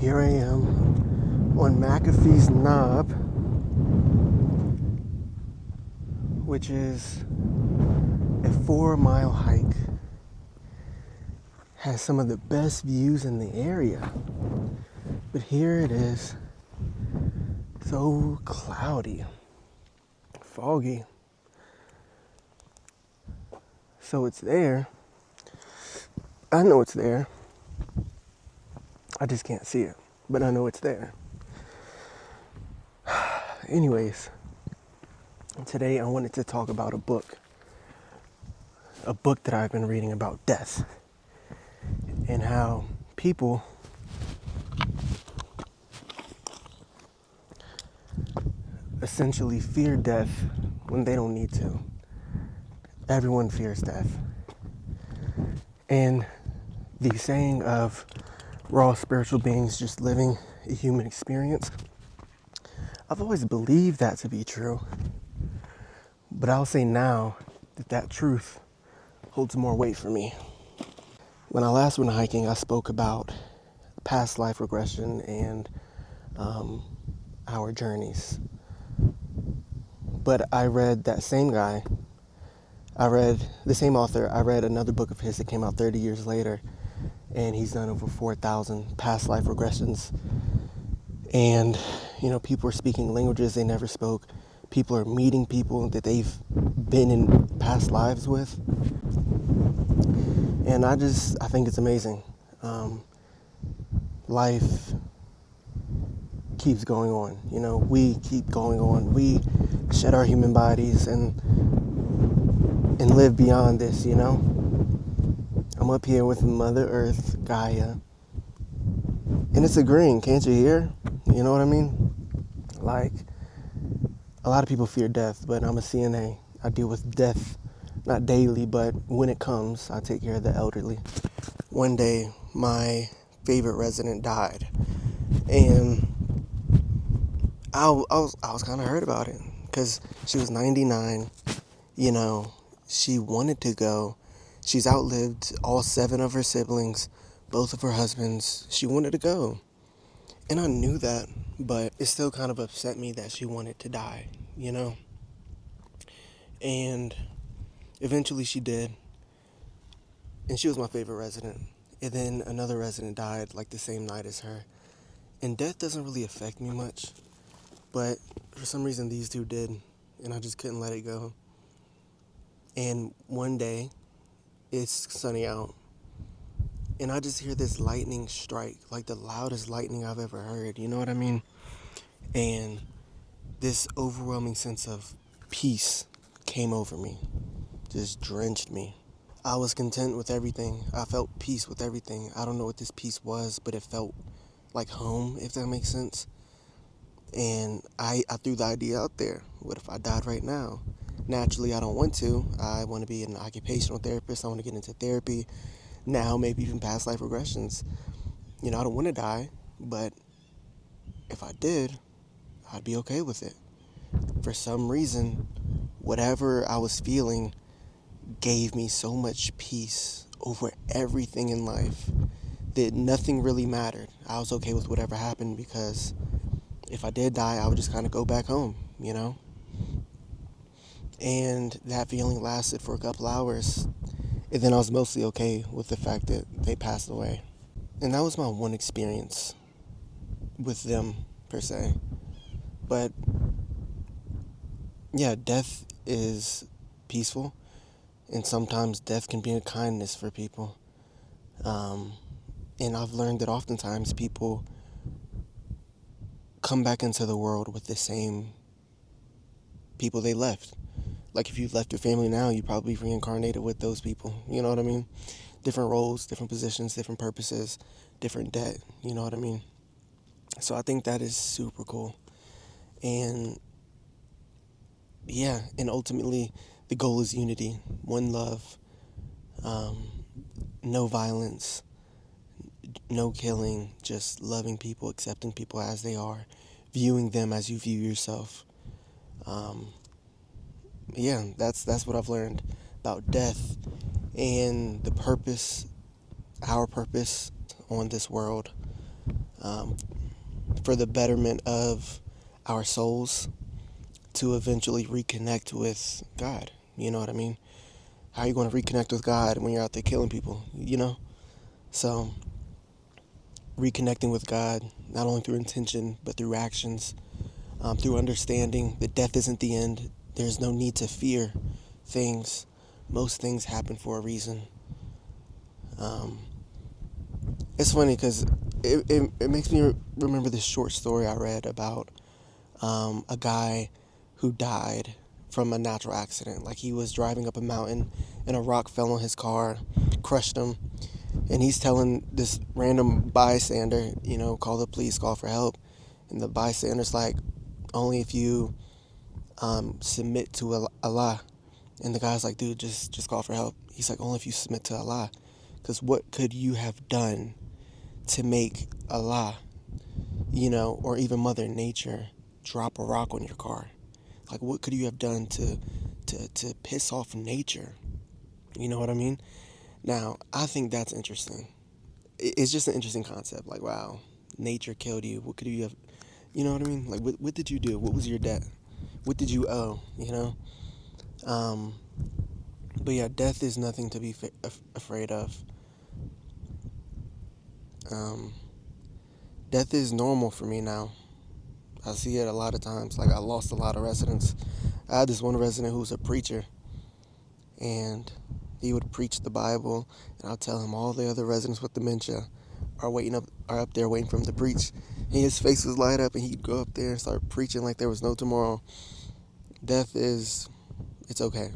Here I am on McAfee's Knob, which is a 4-mile hike. Has some of the best views in the area. But here it is, so cloudy, foggy. So it's there. I know it's there. I just can't see it, but I know it's there. Anyways, today I wanted to talk about a book that I've been reading about death and how people essentially fear death when they don't need to. Everyone fears death. And the saying of we're all spiritual beings just living a human experience, I've always believed that to be true. But I'll say now that truth holds more weight for me. When I last went hiking, I spoke about past life regression and our journeys. But I read that same guy. I read the same author. I read another book of his that came out 30 years later, and he's done over 4,000 past life regressions. And, people are speaking languages they never spoke. People are meeting people that they've been in past lives with. And I think it's amazing. Life keeps going on. We keep going on. We shed our human bodies and live beyond this, I'm up here with Mother Earth, Gaia. And it's agreeing, can't you hear? You know what I mean? Like, a lot of people fear death, but I'm a CNA. I deal with death, not daily, but when it comes, I take care of the elderly. One day, my favorite resident died, and I was kind of hurt about it, because she was 99, she wanted to go. She's outlived all 7 of her siblings, both of her husbands. She wanted to go. And I knew that, but it still kind of upset me that she wanted to die, And eventually she did. And she was my favorite resident. And then another resident died like the same night as her. And death doesn't really affect me much, but for some reason these two did, and I just couldn't let it go. And one day, it's sunny out, and I just hear this lightning strike, like the loudest lightning I've ever heard, you know what I mean? And this overwhelming sense of peace came over me, just drenched me. I was content with everything. I felt peace with everything. I don't know what this peace was, but it felt like home, if that makes sense. And I threw the idea out there. What if I died right now? Naturally, I don't want to. I want to be an occupational therapist. I want to get into therapy. Now, maybe even past life regressions. I don't want to die, but if I did, I'd be okay with it. For some reason, whatever I was feeling gave me so much peace over everything in life that nothing really mattered. I was okay with whatever happened, because if I did die, I would just kind of go back home, And that feeling lasted for a couple hours. And then I was mostly okay with the fact that they passed away. And that was my one experience with them, per se. But, yeah, death is peaceful. And sometimes death can be a kindness for people. And I've learned that oftentimes people come back into the world with the same people they left. Like, if you left your family now, you probably reincarnated with those people. You know what I mean? Different roles, different positions, different purposes, different debt. You know what I mean? So I think that is super cool. And yeah, and ultimately the goal is unity, one love, no violence, no killing, just loving people, accepting people as they are, viewing them as you view yourself. Yeah, that's what I've learned about death and the purpose, our purpose on this world. um, for the betterment of our souls to eventually reconnect with God. You know what I mean? How are you going to reconnect with God when you're out there killing people? You know? So, reconnecting with God, not only through intention, but through actions, through understanding that death isn't the end. There's no need to fear things. Most things happen for a reason. Um, it's funny because it makes me remember this short story I read about a guy who died from a natural accident. Like he was driving up a mountain and a rock fell on his car, crushed him, and he's telling this random bystander, call the police, call for help. And the bystander's like, only if you submit to Allah. And the guy's like, dude, just call for help. He's like, only if you submit to Allah. Because what could you have done to make Allah, or even Mother Nature drop a rock on your car? Like, what could you have done to piss off nature? You know what I mean? Now, I think that's interesting. It's just an interesting concept. Like, wow, nature killed you. What could you have, you know what I mean? Like, what did you do? What was your debt? What did you owe, Um, but yeah, death is nothing to be afraid of. Um, Death is normal for me now. I see it a lot of times. Like, I lost a lot of residents. I had this one resident who was a preacher, and he would preach the Bible, and I'll tell him all the other residents with dementia are up there waiting for him to preach. And his face would light up, and he'd go up there and start preaching like there was no tomorrow. Death it's okay.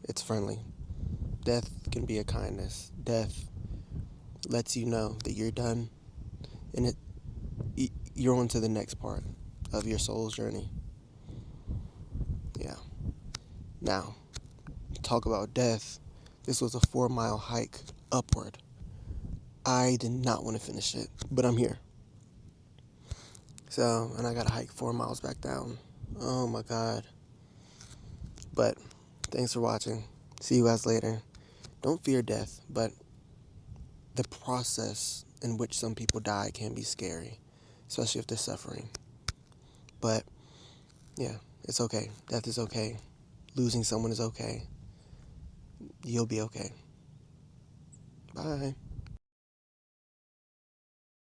It's friendly. Death can be a kindness. Death lets you know that you're done, and you're on to the next part of your soul's journey. Yeah. Now, talk about death. This was a 4-mile hike upward. I did not want to finish it, but I'm here. So, and I got to hike 4 miles back down. Oh my God. But thanks for watching. See you guys later. Don't fear death, but the process in which some people die can be scary, especially if they're suffering. But yeah, it's okay. Death is okay. Losing someone is okay. You'll be okay. Bye.